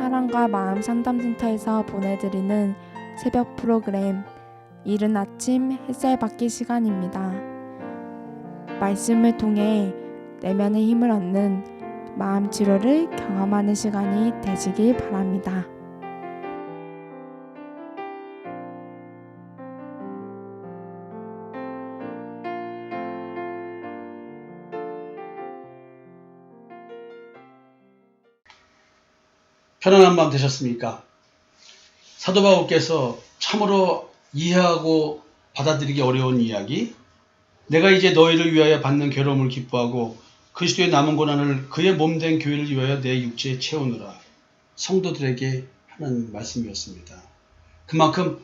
사랑과 마음 상담센터에서 보내드리는 새벽 프로그램 이른 아침 햇살 받기 시간입니다. 말씀을 통해 내면의 힘을 얻는 마음 치료를 경험하는 시간이 되시길 바랍니다. 편안한 밤 되셨습니까? 사도 바울께서 참으로 이해하고 받아들이기 어려운 이야기, 내가 이제 너희를 위하여 받는 괴로움을 기뻐하고 그리스도의 남은 고난을 그의 몸된 교회를 위하여 내 육체에 채우느라 성도들에게 하는 말씀이었습니다. 그만큼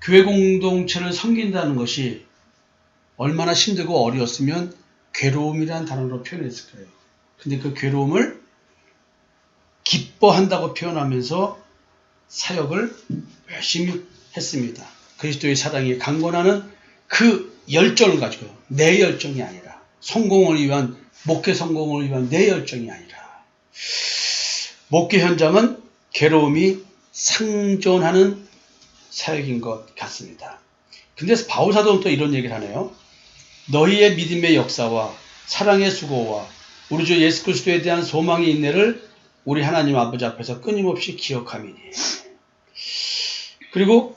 교회 공동체를 섬긴다는 것이 얼마나 힘들고 어려웠으면 괴로움이라는 단어로 표현했을 거예요. 근데 그 괴로움을 기뻐한다고 표현하면서 사역을 열심히 했습니다. 그리스도의 사랑이 강건하는 그 열정을 가지고요. 내 열정이 아니라 성공을 위한, 목회 성공을 위한 내 열정이 아니라, 목회 현장은 괴로움이 상존하는 사역인 것 같습니다. 근데 바울 사도는 또 이런 얘기를 하네요. 너희의 믿음의 역사와 사랑의 수고와 우리 주 예수 그리스도에 대한 소망의 인내를 우리 하나님 아버지 앞에서 끊임없이 기억함이니. 그리고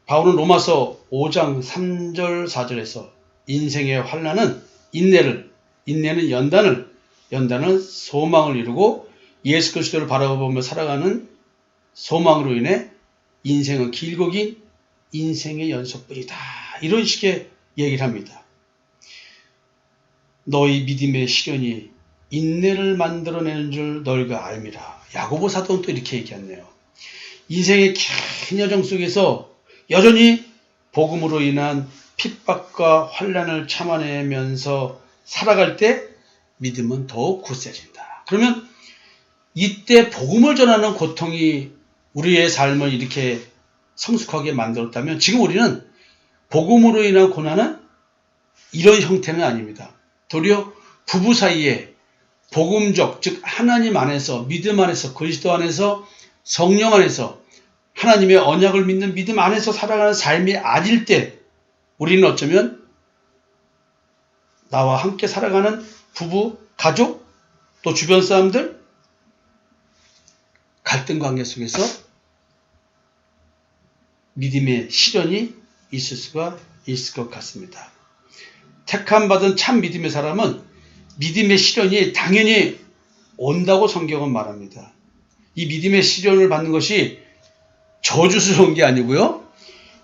바울은 로마서 5장 3절 4절에서 인생의 환난은 인내는 연단은 소망을 이루고 예수 그리스도를 바라보며 살아가는 소망으로 인해 인생은 길고 긴 인생의 연속뿐이다. 이런 식의 얘기를 합니다. 너희 믿음의 시련이 인내를 만들어내는 줄 너희가 알미라. 야고보 사도는 또 이렇게 얘기했네요. 인생의 긴 여정 속에서 여전히 복음으로 인한 핍박과 환난을 참아내면서 살아갈 때 믿음은 더욱 굳세진다. 그러면 이때 복음을 전하는 고통이 우리의 삶을 이렇게 성숙하게 만들었다면 지금 우리는 복음으로 인한 고난은 이런 형태는 아닙니다. 도리어 부부 사이에 복음적, 즉 하나님 안에서, 믿음 안에서, 그리스도 안에서, 성령 안에서 하나님의 언약을 믿는 믿음 안에서 살아가는 삶이 아닐 때 우리는 어쩌면 나와 함께 살아가는 부부, 가족, 또 주변 사람들 갈등 관계 속에서 믿음의 시련이 있을 수가 있을 것 같습니다. 택함받은 참 믿음의 사람은 믿음의 시련이 당연히 온다고 성경은 말합니다. 이 믿음의 시련을 받는 것이 저주스러운 게 아니고요.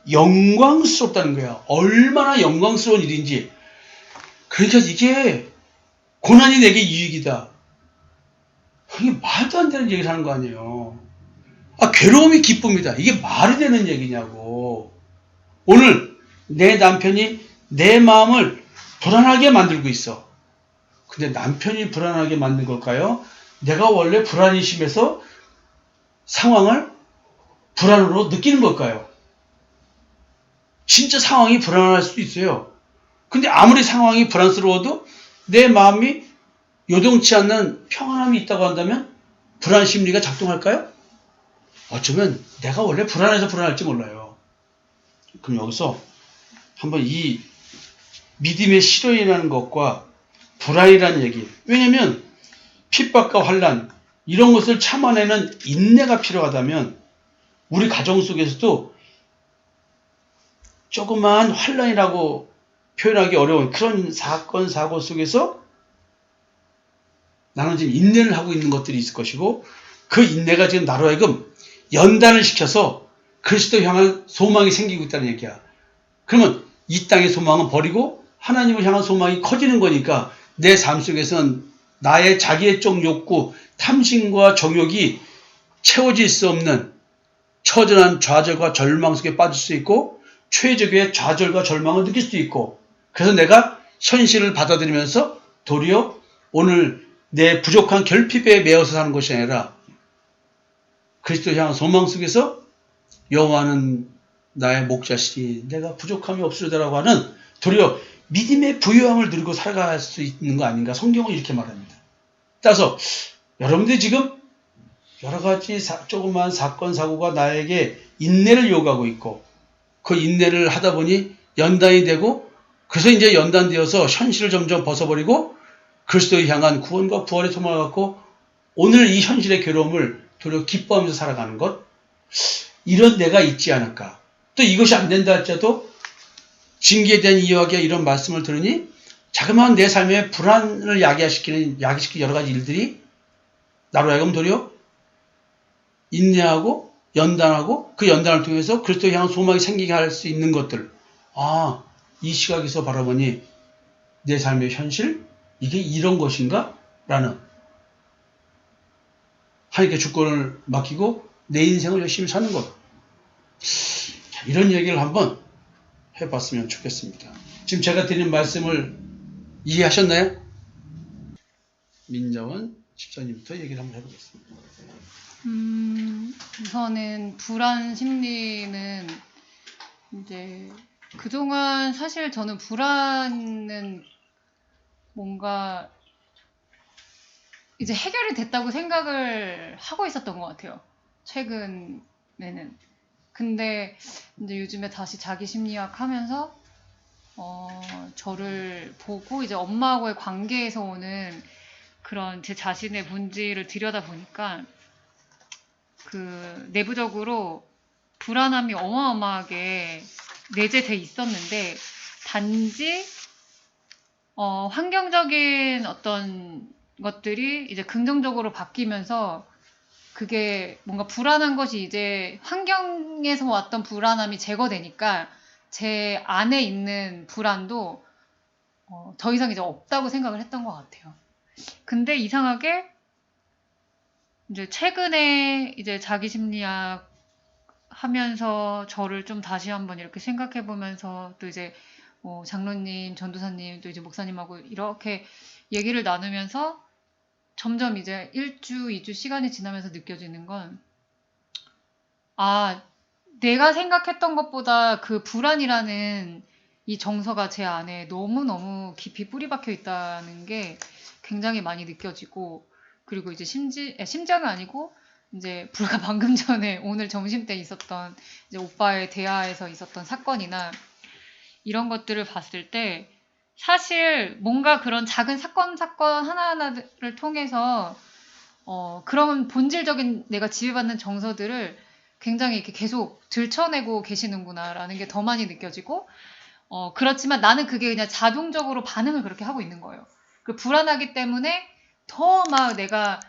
영광스럽다는 거야. 얼마나 영광스러운 일인지. 그러니까 이게 고난이 내게 유익이다. 이게 말도 안 되는 얘기를 하는 거 아니에요. 괴로움이 기쁨이다. 이게 말이 되는 얘기냐고. 오늘 내 남편이 내 마음을 불안하게 만들고 있어. 근데 남편이 불안하게 만든 걸까요? 내가 원래 불안이 심해서 상황을 불안으로 느끼는 걸까요? 진짜 상황이 불안할 수도 있어요. 근데 아무리 상황이 불안스러워도 내 마음이 요동치 않는 평안함이 있다고 한다면 불안 심리가 작동할까요? 어쩌면 내가 원래 불안해서 불안할지 몰라요. 그럼 여기서 한번 이 믿음의 시련이라는 것과 불안이라는 얘기. 왜냐면 핍박과 환난 이런 것을 참아내는 인내가 필요하다면 우리 가정 속에서도 조그마한 환난이라고 표현하기 어려운 그런 사건 사고 속에서 나는 지금 인내를 하고 있는 것들이 있을 것이고 그 인내가 지금 나로 하여금 연단을 시켜서 그리스도 향한 소망이 생기고 있다는 얘기야. 그러면 이 땅의 소망은 버리고 하나님을 향한 소망이 커지는 거니까 내 삶 속에서는 나의 자기애적 욕구, 탐심과 정욕이 채워질 수 없는 처절한 좌절과 절망 속에 빠질 수 있고 최적의 좌절과 절망을 느낄 수도 있고 그래서 내가 현실을 받아들이면서 도리어 오늘 내 부족한 결핍에 매여서 사는 것이 아니라 그리스도 향한 소망 속에서 여호와는 나의 목자시니 내가 부족함이 없으리라고 하는 도리어 믿음의 부유함을 누리고 살아갈 수 있는 거 아닌가 성경은 이렇게 말합니다. 따라서 여러분들이 지금 여러 가지 조그만 사건, 사고가 나에게 인내를 요구하고 있고, 그 인내를 하다 보니 연단이 되고, 그래서 이제 연단되어서 현실을 점점 벗어버리고, 그리스도를 향한 구원과 부활의 소망을 갖고, 오늘 이 현실의 괴로움을 도리어 기뻐하면서 살아가는 것, 이런 내가 있지 않을까. 또 이것이 안 된다 할지라도 징계에 대한 이야기와 이런 말씀을 들으니 자그마한 내 삶에 불안을 야기시키는 여러 가지 일들이 나로 하여금 도리어 인내하고 연단하고 그 연단을 통해서 그리스도를 향한 소망이 생기게 할 수 있는 것들. 아, 이 시각에서 바라보니 내 삶의 현실? 이게 이런 것인가? 라는 하나님께 주권을 맡기고 내 인생을 열심히 사는 것. 자, 이런 얘기를 한번 해봤으면 좋겠습니다. 지금 제가 드린 말씀을 이해하셨나요? 민정은 집사님부터 얘기를 한번 해보겠습니다. 우선은 불안 심리는 이제 그동안 사실 저는 불안은 뭔가 이제 해결이 됐다고 생각을 하고 있었던 것 같아요. 최근에는. 근데 이제 요즘에 다시 자기 심리학 하면서 저를 보고 이제 엄마하고의 관계에서 오는 그런 제 자신의 문제를 들여다 보니까 그 내부적으로 불안함이 어마어마하게 내재돼 있었는데 단지 환경적인 어떤 것들이 이제 긍정적으로 바뀌면서 그게 뭔가 불안한 것이 이제 환경에서 왔던 불안함이 제거되니까 제 안에 있는 불안도 더 이상 이제 없다고 생각을 했던 것 같아요. 근데 이상하게 이제 최근에 이제 자기 심리학 하면서 저를 좀 다시 한번 이렇게 생각해 보면서 또 이제 장로님, 전도사님, 또 이제 목사님하고 이렇게 얘기를 나누면서 점점 이제 1주, 2주 시간이 지나면서 느껴지는 건, 아, 내가 생각했던 것보다 그 불안이라는 이 정서가 제 안에 너무너무 깊이 뿌리 박혀 있다는 게 굉장히 많이 느껴지고, 그리고 이제 심지어는 아니고, 이제 불과 방금 전에 오늘 점심 때 있었던 이제 오빠의 대화에서 있었던 사건이나 이런 것들을 봤을 때 사실 뭔가 그런 작은 사건 하나하나를 통해서 그런 본질적인 내가 지배받는 정서들을 굉장히 이렇게 계속 들춰내고 계시는구나라는 게 더 많이 느껴지고 그렇지만 나는 그게 그냥 자동적으로 반응을 그렇게 하고 있는 거예요. 그 불안하기 때문에 더 막 내가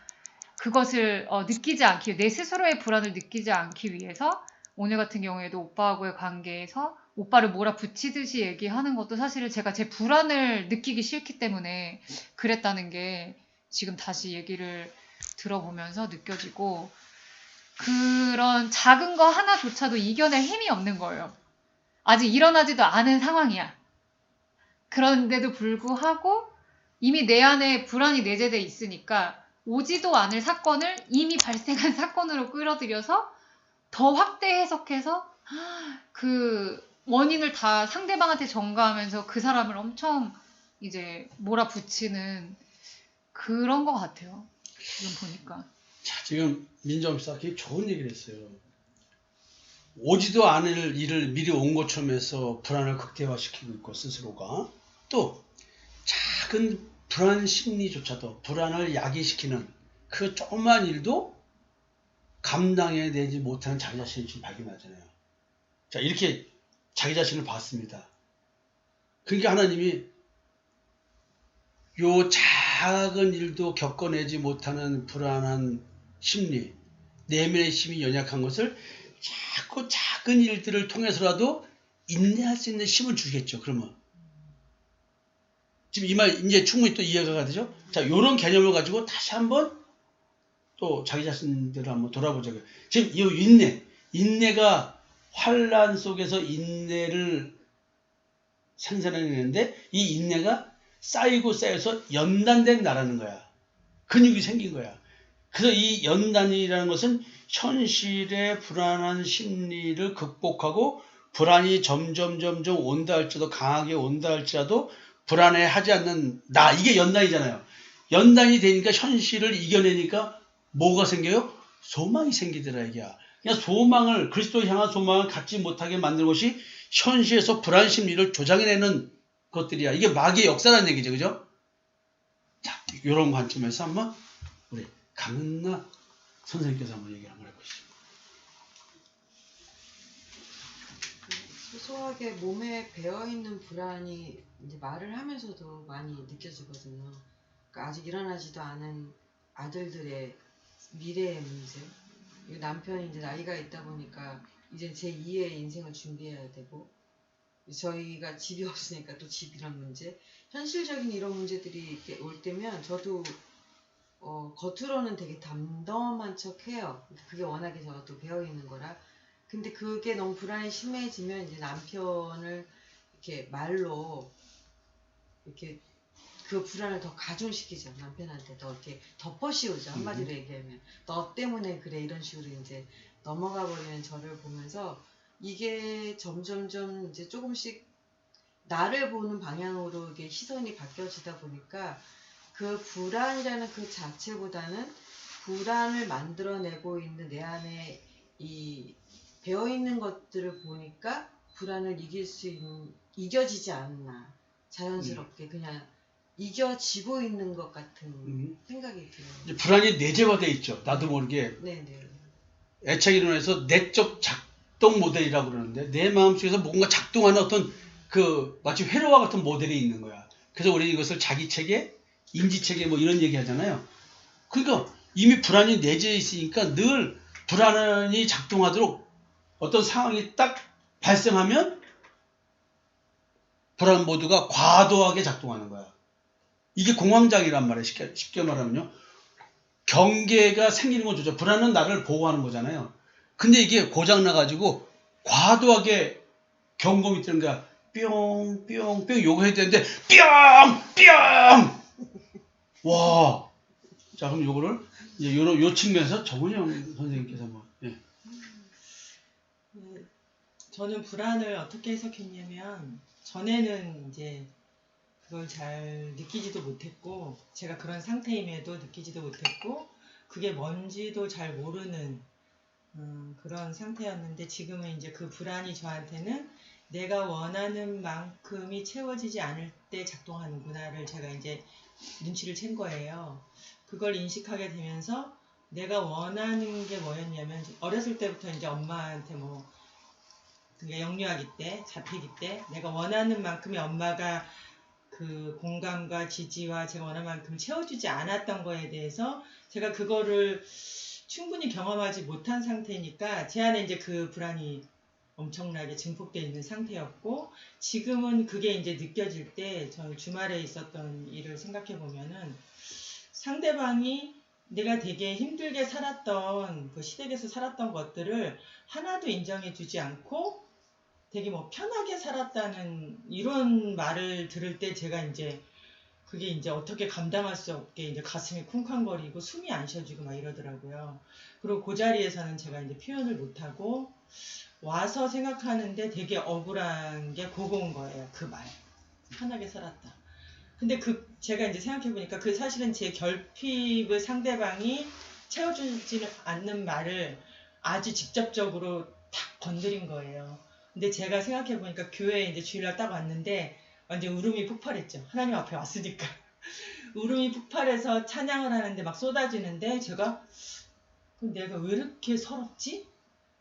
그것을 느끼지 않기, 내 스스로의 불안을 느끼지 않기 위해서 오늘 같은 경우에도 오빠하고의 관계에서 오빠를 몰아붙이듯이 얘기하는 것도 사실은 제가 제 불안을 느끼기 싫기 때문에 그랬다는 게 지금 다시 얘기를 들어보면서 느껴지고 그런 작은 거 하나조차도 이겨낼 힘이 없는 거예요. 아직 일어나지도 않은 상황이야. 그런데도 불구하고 이미 내 안에 불안이 내재돼 있으니까 오지도 않을 사건을 이미 발생한 사건으로 끌어들여서 더 확대 해석해서 그 원인을 다 상대방한테 전가하면서 그 사람을 엄청 이제 몰아붙이는 그런 것 같아요. 지금 보니까. 자, 지금 민정 집사님이 좋은 얘기를 했어요. 오지도 않을 일을 미리 온 것처럼 해서 불안을 극대화시키고 있고 스스로가 또 작은 불안 심리조차도 불안을 야기시키는 그 조그만 일도 감당해내지 못하는 자기 자신을 지금 발견하잖아요. 자, 이렇게 자기 자신을 봤습니다. 그러니까 하나님이 요 작은 일도 겪어내지 못하는 불안한 심리, 내면의 힘이 연약한 것을 자꾸 작은 일들을 통해서라도 인내할 수 있는 힘을 주겠죠. 그러면 지금 이 말 이제 충분히 또 이해가 되죠? 자, 요런 개념을 가지고 다시 한번 또 자기 자신들을 한번 돌아보자고요. 지금 이 인내가 환란 속에서 인내를 생산해내는데 이 인내가 쌓이고 쌓여서 연단된 나라는 거야. 근육이 생긴 거야. 그래서 이 연단이라는 것은 현실의 불안한 심리를 극복하고 불안이 점점 온다 할지라도 강하게 온다 할지라도 불안해하지 않는 나, 이게 연단이잖아요. 연단이 되니까 현실을 이겨내니까 뭐가 생겨요? 소망이 생기더라 이게야. 그냥 소망을 그리스도 향한 소망을 갖지 못하게 만드는 것이 현실에서 불안 심리를 조장해내는 것들이야. 이게 마귀의 역사라는 얘기죠, 그죠? 자, 이런 관점에서 한번 우리 강은나 선생님께서 한번 얘기 한번 해보시죠. 소소하게 몸에 배어있는 불안이 이제 말을 하면서도 많이 느껴지거든요. 그러니까 아직 일어나지도 않은 아들들의 미래의 문제. 그리고 남편이 이제 나이가 있다 보니까 이제 제 2의 인생을 준비해야 되고, 저희가 집이 없으니까 또 집 이런 문제. 현실적인 이런 문제들이 이렇게 올 때면 저도 겉으로는 되게 담담한 척 해요. 그게 워낙에 저가 또 배어있는 거라. 근데 그게 너무 불안이 심해지면 이제 남편을 이렇게 말로 이렇게 그 불안을 더 가중시키죠. 남편한테 더 이렇게 덮어씌우죠. 한마디로 얘기하면 너 때문에 그래 이런 식으로 이제 넘어가 버리는 저를 보면서 이게 점점점 이제 조금씩 나를 보는 방향으로 이게 시선이 바뀌어지다 보니까 그 불안이라는 그 자체보다는 불안을 만들어내고 있는 내 안에 이 배어있는 것들을 보니까 불안을 이겨지지 않나. 자연스럽게 그냥 이겨지고 있는 것 같은 생각이 들어요. 이제 불안이 내재화되어 있죠. 나도 모르게. 네네. 애착 이론에서 내적 작동 모델이라고 그러는데 내 마음속에서 뭔가 작동하는 어떤 그 마치 회로와 같은 모델이 있는 거야. 그래서 우리는 이것을 자기체계, 인지체계 뭐 이런 얘기 하잖아요. 그러니까 이미 불안이 내재해 있으니까 늘 불안이 작동하도록 어떤 상황이 딱 발생하면 불안 모드가 과도하게 작동하는 거야. 이게 공황장애란 말이에요. 쉽게 말하면요. 경계가 생기는 건 좋죠. 불안은 나를 보호하는 거잖아요. 근데 이게 고장나가지고 과도하게 경고음이 뜨는 거야. 뿅, 뿅, 뿅 요거 해야 되는데 뿅! 뿅! 와. 자, 그럼 요거를 이제 요 측면에서 정은영 선생님께서 뭐 예. 저는 불안을 어떻게 해석했냐면 전에는 이제 그걸 잘 느끼지도 못했고 제가 그런 상태임에도 느끼지도 못했고 그게 뭔지도 잘 모르는 그런 상태였는데 지금은 이제 그 불안이 저한테는 내가 원하는 만큼이 채워지지 않을 때 작동하는구나를 제가 이제 눈치를 챈 거예요. 그걸 인식하게 되면서 내가 원하는 게 뭐였냐면 어렸을 때부터 이제 엄마한테 뭐 그러니까 영유아기 때, 잡히기 때 내가 원하는 만큼의 엄마가 그 공감과 지지와 제가 원하는 만큼 채워주지 않았던 거에 대해서 제가 그거를 충분히 경험하지 못한 상태니까 제 안에 이제 그 불안이 엄청나게 증폭되어 있는 상태였고 지금은 그게 이제 느껴질 때 저 주말에 있었던 일을 생각해 보면은 상대방이 내가 되게 힘들게 살았던 그 시댁에서 살았던 것들을 하나도 인정해 주지 않고 되게 뭐 편하게 살았다는 이런 말을 들을 때 제가 이제 그게 이제 어떻게 감당할 수 없게 이제 가슴이 쿵쾅거리고 숨이 안 쉬어지고 막 이러더라고요. 그리고 그 자리에서는 제가 이제 표현을 못하고 와서 생각하는데 되게 억울한 게 그거인 거예요. 그 말. 편하게 살았다. 근데 제가 이제 생각해보니까 그 사실은 제 결핍을 상대방이 채워주지는 않는 말을 아주 직접적으로 탁 건드린 거예요. 근데 제가 생각해보니까 교회에 이제 주일날 딱 왔는데 완전 울음이 폭발했죠. 하나님 앞에 왔으니까. 울음이 폭발해서 찬양을 하는데 막 쏟아지는데 제가 내가 왜 이렇게 서럽지?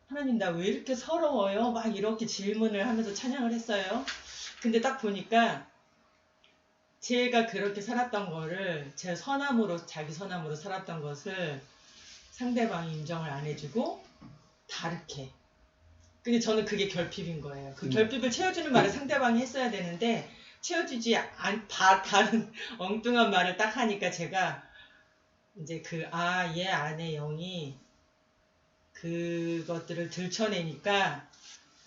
하나님 나 왜 이렇게 서러워요? 막 이렇게 질문을 하면서 찬양을 했어요. 근데 딱 보니까 제가 그렇게 살았던 거를 제 선함으로 자기 선함으로 살았던 것을 상대방이 인정을 안 해주고 다르게 근데 저는 그게 결핍인 거예요. 그 결핍을 채워주는 말을 상대방이 했어야 되는데 채워주지 다른 엉뚱한 말을 딱 하니까 제가 이제 얘 안에 영이 그것들을 들춰내니까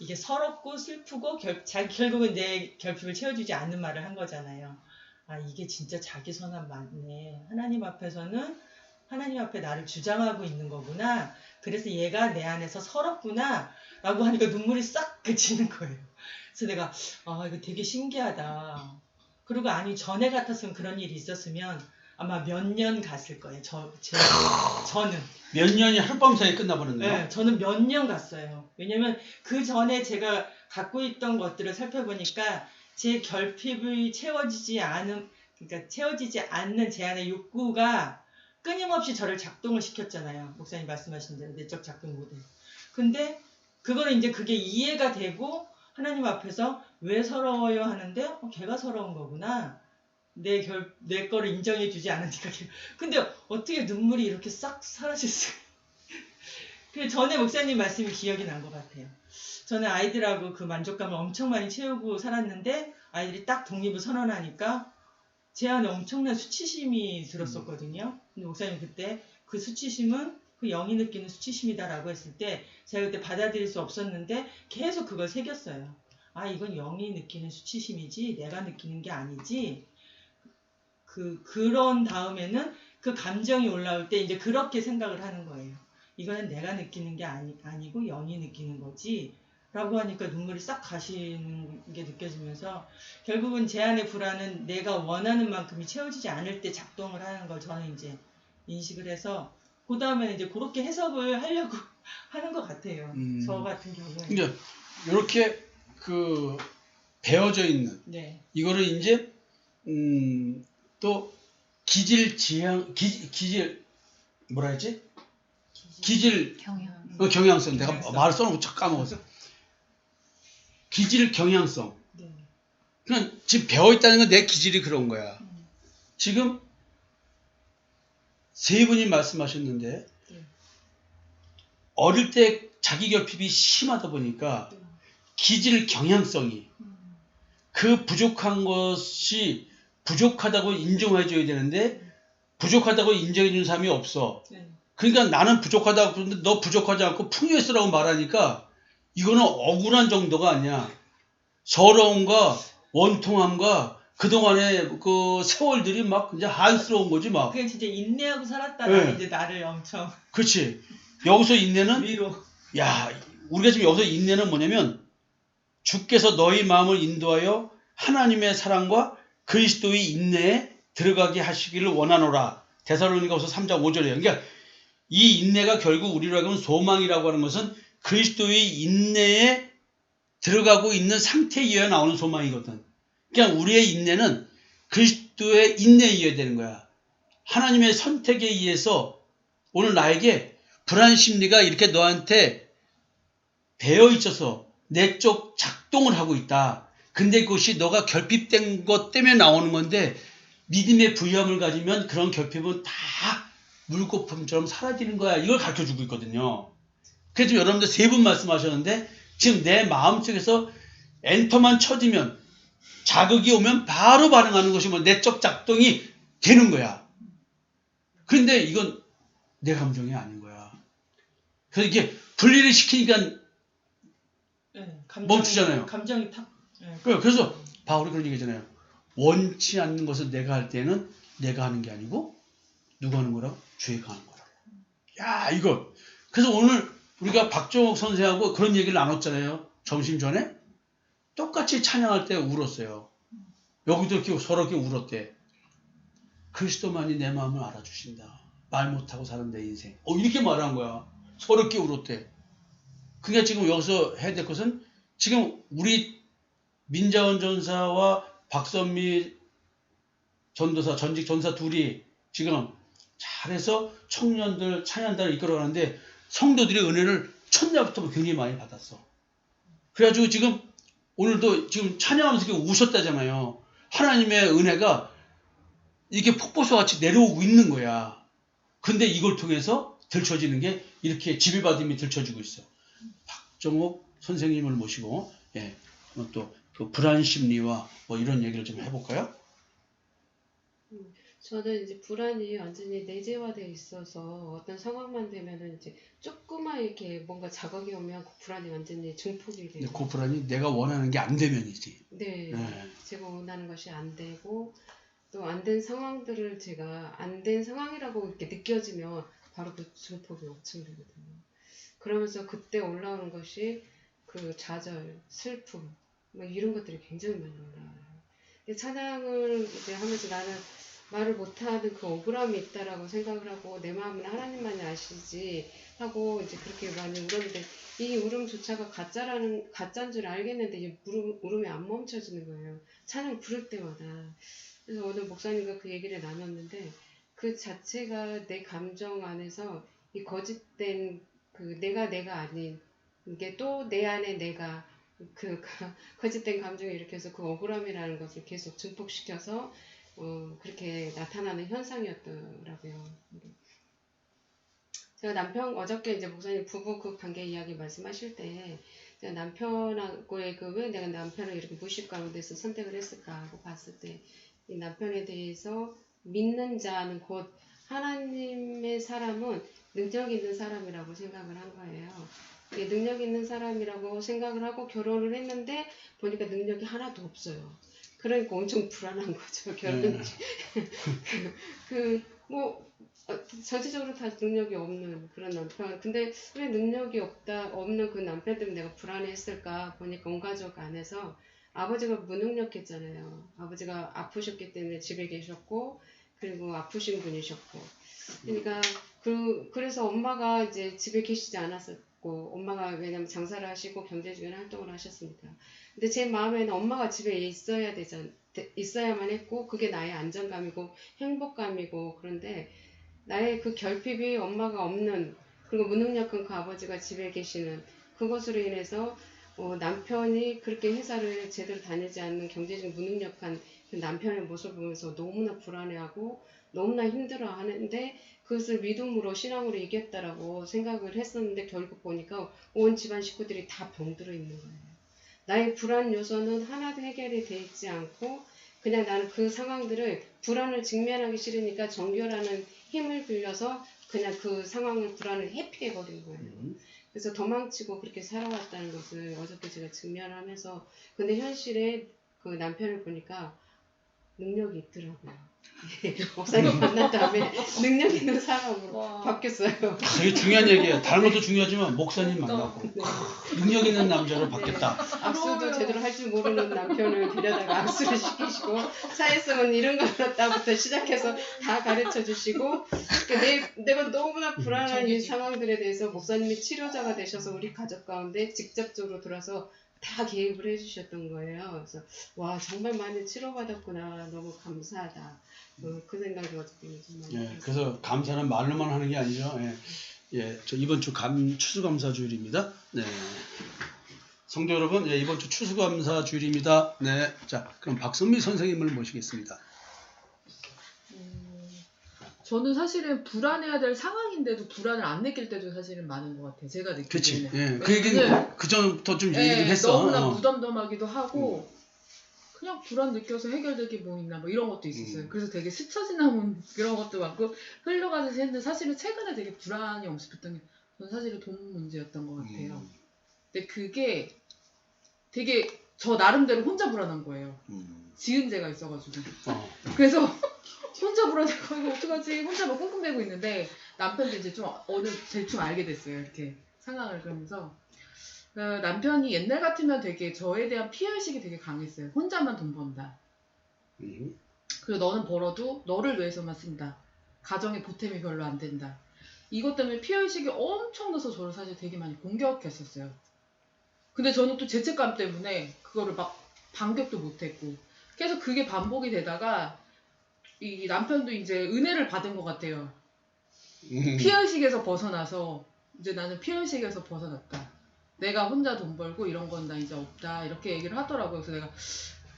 이게 서럽고 슬프고 결국은 내 결핍을 채워주지 않는 말을 한 거잖아요. 이게 진짜 자기 선함 맞네. 하나님 앞에서는 하나님 앞에 나를 주장하고 있는 거구나. 그래서 얘가 내 안에서 서럽구나. 라고 하니까 눈물이 싹 그치는 거예요. 그래서 내가 이거 되게 신기하다. 그리고 전에 같았으면 그런 일이 있었으면 아마 몇 년 갔을 거예요. 저는. 몇 년이 하룻밤 사이에 끝나버렸네요. 네, 저는 몇 년 갔어요. 왜냐면 그 전에 제가 갖고 있던 것들을 살펴보니까 제 결핍이 채워지지 않는 제 안의 욕구가 끊임없이 저를 작동을 시켰잖아요. 목사님 말씀하신 대로 내적 작동 모델. 근데 그거는 이제 그게 이해가 되고 하나님 앞에서 왜 서러워요 하는데 걔가 서러운 거구나. 내 거를 인정해 주지 않으니까. 근데 어떻게 눈물이 이렇게 싹 사라질 수가. 그 전에 목사님 말씀이 기억이 난 것 같아요. 저는 아이들하고 그 만족감을 엄청 많이 채우고 살았는데 아이들이 딱 독립을 선언하니까 제 안에 엄청난 수치심이 들었었거든요. 근데 목사님 그때 그 수치심은 그 영이 느끼는 수치심이다라고 했을 때 제가 그때 받아들일 수 없었는데 계속 그걸 새겼어요. 아, 이건 영이 느끼는 수치심이지 내가 느끼는 게 아니지. 그런 다음에는 그 감정이 올라올 때 이제 그렇게 생각을 하는 거예요. 이거는 내가 느끼는 게 아니고 영이 느끼는 거지. 라고 하니까 눈물이 싹 가시는 게 느껴지면서 결국은 제 안의 불안은 내가 원하는 만큼이 채워지지 않을 때 작동을 하는 걸 저는 이제 인식을 해서 그 다음에는 이제 그렇게 해석을 하려고 하는 것 같아요. 저 같은 경우에. 그러니까 이렇게 그 배어져 있는 네. 이거를 이제 또 기질 뭐라 했지? 기질 경향. 경향성. 내가 경향성. 말을 써놓고 chắc 까먹었어. 기질 경향성. 네. 그냥 지금 배어있다는 건 내 기질이 그런 거야. 지금 세 분이 말씀하셨는데 네. 어릴 때 자기 결핍이 심하다 보니까 네. 기질 경향성이 그 부족한 것이 부족하다고 인정해줘야 되는데 부족하다고 인정해주는 사람이 없어. 네. 그러니까 나는 부족하다고 그러는데 너 부족하지 않고 풍요했으라고 말하니까 이거는 억울한 정도가 아니야. 서러움과 원통함과 그동안의 그 세월들이 막 이제 한스러운 거지 막. 그게 진짜 인내하고 살았다가 네. 이제 나를 엄청 그렇지. 여기서 인내는 위로. 야, 우리가 지금 여기서 인내는 뭐냐면 주께서 너희 마음을 인도하여 하나님의 사랑과 그리스도의 인내에 들어가게 하시기를 원하노라. 데살로니가후서 3장 5절이에요. 그러니까 이 인내가 결국 우리로 하여금 소망이라고 하는 것은 그리스도의 인내에 들어가고 있는 상태에 의해 나오는 소망이거든. 그냥 우리의 인내는 그리스도의 인내에 의해야 되는 거야. 하나님의 선택에 의해서 오늘 나에게 불안 심리가 이렇게 너한테 배어 있어서 내적 작동을 하고 있다. 근데 그것이 너가 결핍된 것 때문에 나오는 건데 믿음의 부유함을 가지면 그런 결핍은 다 물거품처럼 사라지는 거야. 이걸 가르쳐주고 있거든요. 그래서 여러분들 세 분 말씀하셨는데 지금 내 마음속에서 엔터만 쳐지면 자극이 오면 바로 반응하는 것이 뭐 내적 작동이 되는 거야. 그런데 이건 내 감정이 아닌 거야. 그래서 이게 분리를 시키니까 네, 멈추잖아요. 감정이 탁. 네. 그래서 바울이 그런 얘기잖아요. 원치 않는 것을 내가 할 때는 내가 하는 게 아니고 누가 하는 거라고? 주가 하는 거라고. 야, 이거. 그래서 오늘 우리가 박종옥 선생하고 그런 얘기를 나눴잖아요. 점심 전에. 똑같이 찬양할 때 울었어요. 여기도 이렇게 서럽게 울었대. 그리스도만이 내 마음을 알아주신다. 말 못하고 사는 내 인생. 이렇게 말한 거야. 서럽게 울었대. 그게 지금 여기서 해야 될 것은 지금 우리 민자원 전사와 박선미 전도사, 전직 전사 둘이 지금 잘해서 청년들 찬양단을 이끌어가는데 성도들의 은혜를 첫날부터 굉장히 많이 받았어. 그래가지고 지금 오늘도 지금 찬양하면서 이렇게 우셨다잖아요. 하나님의 은혜가 이렇게 폭포수 같이 내려오고 있는 거야. 근데 이걸 통해서 들춰지는 게 이렇게 지배받음이 들춰지고 있어. 박정옥 선생님을 모시고 또 그 불안 심리와 뭐 이런 얘기를 좀 해볼까요? 저는 이제 불안이 완전히 내재화되어 있어서 어떤 상황만 되면은 이제 조그만 이렇게 뭔가 자극이 오면 그 불안이 완전히 증폭이 돼요. 그 불안이 내가 원하는 게 안 되면이지. 네, 네. 제가 원하는 것이 안 되고 또 안 된 상황들을 제가 안 된 상황이라고 이렇게 느껴지면 바로 그 증폭이 옥침되거든요. 그러면서 그때 올라오는 것이 그 좌절, 슬픔, 뭐 이런 것들이 굉장히 많이 올라와요. 근데 찬양을 이제 하면서 나는 말을 못하는 그 억울함이 있다라고 생각을 하고 내 마음은 하나님만이 아시지 하고 이제 그렇게 많이 울었는데 이 울음조차가 가짜인 줄 알겠는데 이 울음이 안 멈춰지는 거예요. 찬양 부를 때마다. 그래서 오늘 목사님과 그 얘기를 나눴는데 그 자체가 내 감정 안에서 이 거짓된 그 내가 아닌 이게 또 내 안에 내가 그 거짓된 감정을 일으켜서 그 억울함이라는 것을 계속 증폭시켜서 그렇게 나타나는 현상이었더라고요. 제가 어저께 이제 목사님 부부 그 관계 이야기 말씀하실 때 제가 남편하고의 왜 내가 남편을 이렇게 무식 가운데서 선택을 했을까 하고 봤을 때 이 남편에 대해서 믿는 자는 곧 하나님의 사람은 능력 있는 사람이라고 생각을 한 거예요. 이게 능력 있는 사람이라고 생각을 하고 결혼을 했는데 보니까 능력이 하나도 없어요. 그러니까 엄청 불안한 거죠. 결혼 전체적으로 다 능력이 없는 그런 남편. 근데 왜 능력이 없는 그 남편 때문에 내가 불안해했을까 보니까 온 가족 안에서 아버지가 무능력했잖아요. 아버지가 아프셨기 때문에 집에 계셨고 그리고 아프신 분이셨고. 그러니까 그래서 엄마가 이제 집에 계시지 않았었고 엄마가 왜냐면 장사를 하시고 경제적인 활동을 하셨으니까. 근데 제 마음에는 엄마가 집에 있어야만 했고 그게 나의 안정감이고 행복감이고 그런데 나의 그 결핍이 엄마가 없는 그리고 무능력한 그 아버지가 집에 계시는 그것으로 인해서 남편이 그렇게 회사를 제대로 다니지 않는 경제적 무능력한 그 남편의 모습을 보면서 너무나 불안해하고 너무나 힘들어하는데 그것을 믿음으로 신앙으로 이겼다라고 생각을 했었는데 결국 보니까 온 집안 식구들이 다 병들어 있는 거예요. 나의 불안 요소는 하나도 해결이 돼 있지 않고 그냥 나는 그 상황들을 불안을 직면하기 싫으니까 정결하는 힘을 빌려서 그냥 그 상황을 불안을 회피해버린 거예요. 그래서 도망치고 그렇게 살아왔다는 것을 어저께 제가 직면하면서 근데 현실에 그 남편을 보니까 능력이 있더라고요. 목사님 만난 다음에 능력 있는 사람으로 바뀌었어요. 되게 중요한 얘기예요. 닮아도 중요하지만 목사님 만나고 능력 있는 남자로 바뀌었다. 악수도 제대로 할 줄 모르는 남편을 데려다가 악수를 시키시고 사회성은 이런 거였다부터 시작해서 다 가르쳐 주시고 내가 너무나 불안한 이 상황들에 대해서 목사님이 치료자가 되셔서 우리 가족 가운데 직접적으로 들어서 다 개입을 해주셨던 거예요. 그래서 와 정말 많이 치료받았구나. 너무 감사하다. 그 생각이 어저께 정말. 예, 그래서 감사는 말로만 하는 게 아니죠. 예, 저 이번 주 추수감사 주일입니다. 네. 성도 여러분, 예, 이번 주 추수감사 주일입니다. 네, 자, 그럼 박선미 선생님을 모시겠습니다. 저는 사실은 불안해야 될 상황인데도 불안을 안 느낄 때도 사실은 많은 것 같아요. 제가 그렇지. 느끼기에는. 예, 그 얘기는 그 전부터 좀 얘기를 했어. 너무나 무덤덤하기도 하고 그냥 불안 느껴서 해결될 게 뭐 있나 뭐 이런 것도 있었어요. 그래서 되게 스쳐 지나온 그런 것도 많고 흘러가듯이 했는데 사실은 최근에 되게 불안이 엄습했던 게 저는 사실은 돈 문제였던 것 같아요. 근데 그게 되게 저 나름대로 혼자 불안한 거예요. 지은 죄가 있어가지고. 그래서 혼자 불안해서 이거 어떡하지? 혼자 막 끙끙대고 있는데 남편도 이제 좀 대충 알게 됐어요. 이렇게 상황을 그러면서 남편이 옛날 같으면 되게 저에 대한 피해의식이 되게 강했어요. 혼자만 돈 번다. 그리고 너는 벌어도 너를 위해서만 쓴다. 가정에 보탬이 별로 안 된다. 이것 때문에 피해의식이 엄청 나서 저를 사실 되게 많이 공격했었어요. 근데 저는 또 죄책감 때문에 그거를 막 반격도 못했고 계속 그게 반복이 되다가 이 남편도 이제 은혜를 받은 것 같아요. 피해의식에서 벗어나서 이제 나는 피해의식에서 벗어났다. 내가 혼자 돈 벌고 이런 건 나 이제 없다. 이렇게 얘기를 하더라고요. 그래서 내가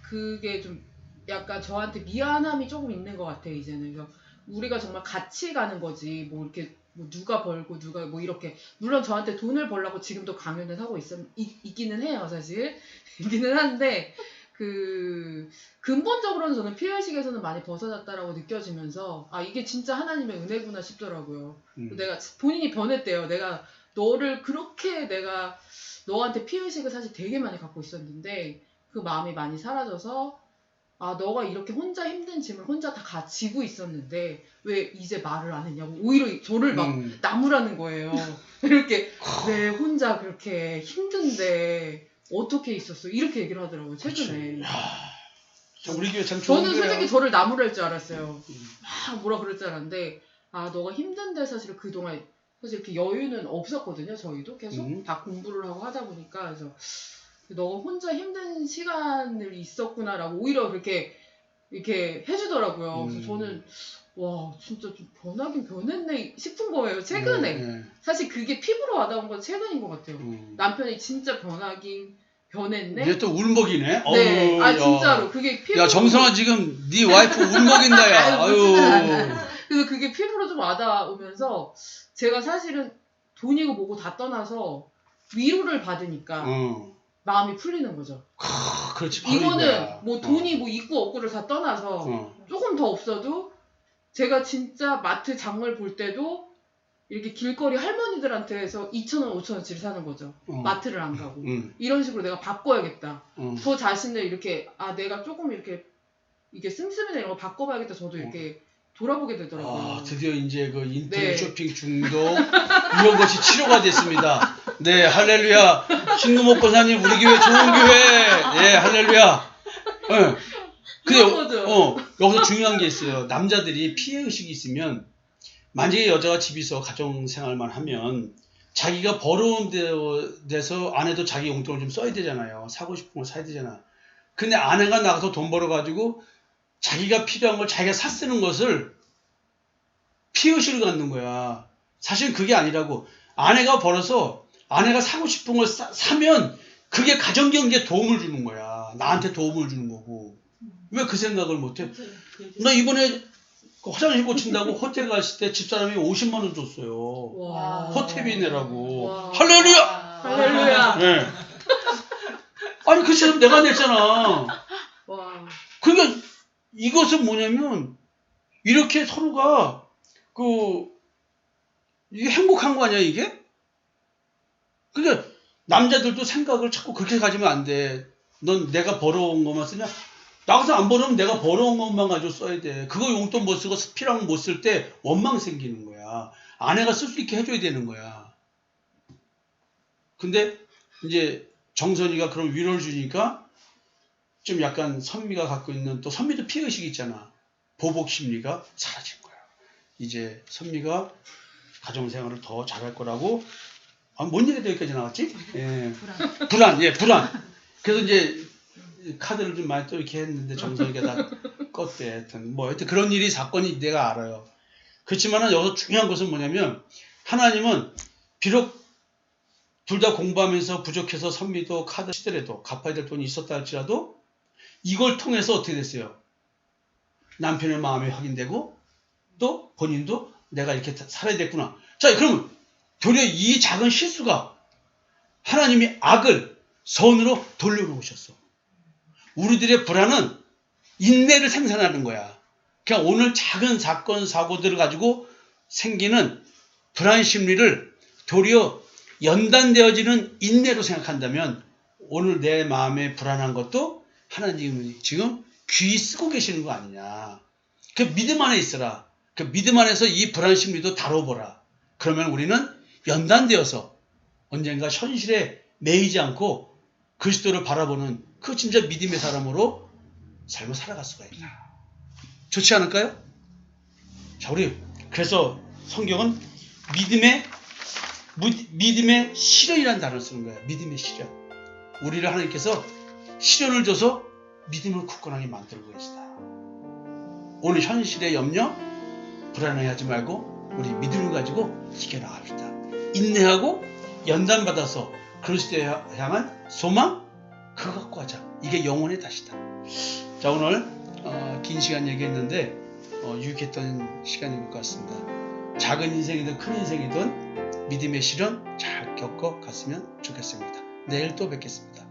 그게 좀 약간 저한테 미안함이 조금 있는 것 같아요. 이제는. 그래서 우리가 정말 같이 가는 거지. 뭐 이렇게 뭐 누가 벌고 누가 뭐 이렇게 물론 저한테 돈을 벌라고 지금도 강요는 하고 있기는 해요. 사실. 있기는 한데 근본적으로는 저는 피해의식에서는 많이 벗어났다라고 느껴지면서 이게 진짜 하나님의 은혜구나 싶더라고요. 내가 본인이 변했대요. 내가 너를 그렇게 내가 너한테 피해의식을 사실 되게 많이 갖고 있었는데 그 마음이 많이 사라져서 너가 이렇게 혼자 힘든 짐을 혼자 다 지고 있었는데 왜 이제 말을 안 했냐고 오히려 저를 막 나무라는 거예요. 이렇게 왜 혼자 그렇게 힘든데 어떻게 있었어? 이렇게 얘기를 하더라고요. 최근에. 우리 교회 참 좋은 저는 교회야. 솔직히 저를 나무랄 줄 알았어요. 음. 막 뭐라 그럴 줄 알았는데 너가 힘든데 사실 그동안 사실 이렇게 여유는 없었거든요. 저희도 계속 다 공부를 하고 하다 보니까 그래서 너가 혼자 힘든 시간을 있었구나라고 오히려 그렇게 이렇게 해주더라고요. 그래서 저는 와 진짜 좀 변하긴 변했네 싶은 거예요. 최근에 네. 사실 그게 피부로 와닿은 건 최근인 것 같아요. 남편이 진짜 변하긴 변했네. 얘 또 울먹이네. 네, 어우, 야. 진짜로 그게 피부. 야 정성아 지금 네 와이프 울먹인다 야. 아유, 아유. 그래서 그게 피부로 좀 와닿으면서 제가 사실은 돈이고 뭐고 다 떠나서 위로를 받으니까 마음이 풀리는 거죠. 그렇지. 바로 이거는 이거야. 뭐 돈이 뭐 있고 없고를 다 떠나서 조금 더 없어도 제가 진짜 마트 장을 볼 때도 이렇게 길거리 할머니들한테서 2,000원, 5,000원치를 사는 거죠. 마트를 안 가고. 이런 식으로 내가 바꿔야겠다. 저 자신을 이렇게 내가 조금 이렇게 이게 씀씀이나 이런 거 바꿔봐야겠다. 저도 이렇게 돌아보게 되더라고요. 드디어 이제 그 인터넷 네. 쇼핑 중독 이런 것이 치료가 됐습니다. 네, 할렐루야. 신금옥권사님 우리 교회 좋은 교회. 예, 할렐루야. 예. 근데 여기서 중요한 게 있어요. 남자들이 피해 의식이 있으면 만약에 여자가 집에서 가정 생활만 하면 자기가 벌어온 데서 아내도 자기 용돈을 좀 써야 되잖아요. 사고 싶은 걸 사야 되잖아. 근데 아내가 나가서 돈 벌어가지고 자기가 필요한 걸 자기가 사 쓰는 것을 피해의식을 갖는 거야. 사실 그게 아니라고. 아내가 벌어서 아내가 사고 싶은 걸 사면 그게 가정경제에 도움을 주는 거야. 나한테 도움을 주는 거고. 왜 그 생각을 못해? 나 이번에 화장실 고친다고 호텔 갔을 때 집사람이 50만 원 줬어요. 와. 호텔비 내라고. 와. 할렐루야! 할렐루야. 네. 아니 그 시간 내가 냈잖아. 와. 그러니까 이것은 뭐냐면 이렇게 서로가 이게 행복한 거 아니야 이게? 그러니까 남자들도 생각을 자꾸 그렇게 가지면 안 돼. 넌 내가 벌어온 것만 쓰냐? 나가서 안 벌으면 내가 벌어온 것만 가지고 써야 돼. 그거 용돈 못 쓰고 필요한 거 못 쓸 때 원망 생기는 거야. 아내가 쓸 수 있게 해줘야 되는 거야. 근데 이제 정선이가 그런 위로를 주니까 좀 약간 선미가 갖고 있는 또 선미도 피해의식이 있잖아. 보복 심리가 사라진 거야. 이제 선미가 가정생활을 더 잘할 거라고. 뭔 얘기가 여기까지 나왔지? 예. 불안. 예, 불안. 그래서 이제 카드를 좀 많이 또 이렇게 했는데 정선이가 다 껐대. 하여튼 그런 일이 사건이 내가 알아요. 그렇지만은 여기서 중요한 것은 뭐냐면 하나님은 비록 둘 다 공부하면서 부족해서 선미도 카드 시더라도 갚아야 될 돈이 있었다 할지라도 이걸 통해서 어떻게 됐어요? 남편의 마음이 확인되고 또 본인도 내가 이렇게 살아야 됐구나. 자, 그러면 도리어 이 작은 실수가 하나님이 악을 선으로 돌려놓으셨어. 우리들의 불안은 인내를 생산하는 거야. 그러니까 오늘 작은 사건, 사고들을 가지고 생기는 불안 심리를 도리어 연단되어지는 인내로 생각한다면 오늘 내 마음에 불안한 것도 하나님이 지금 귀 쓰고 계시는 거 아니냐. 그 믿음 안에 있어라. 그 믿음 안에서 이 불안 심리도 다뤄보라. 그러면 우리는 연단되어서 언젠가 현실에 매이지 않고 그리스도를 바라보는 그 진짜 믿음의 사람으로 삶을 살아갈 수가 있다. 좋지 않을까요? 자, 우리 그래서 성경은 믿음의 시련이라는 단어를 쓰는 거예요. 믿음의 시련. 우리를 하나님께서 시련을 줘서 믿음을 굳건하게 만들고 계시다. 오늘 현실의 염려, 불안해하지 말고 우리 믿음을 가지고 이겨나갑시다. 인내하고 연단받아서 그리스도에 향한 소망, 그거 갖고 하자. 이게 영혼의 탓이다. 자, 오늘 긴 시간 얘기했는데 유익했던 시간인 것 같습니다. 작은 인생이든 큰 인생이든 믿음의 시련 잘 겪어 갔으면 좋겠습니다. 내일 또 뵙겠습니다.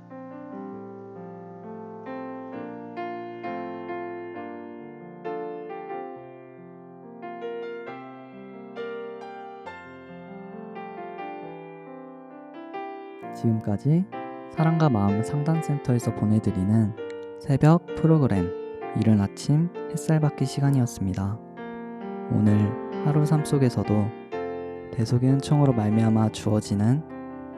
지금까지 사랑과 마음 상담센터에서 보내드리는 새벽 프로그램 이른 아침 햇살 받기 시간이었습니다. 오늘 하루 삶 속에서도 대속의 은총으로 말미암아 주어지는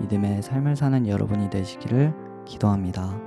믿음의 삶을 사는 여러분이 되시기를 기도합니다.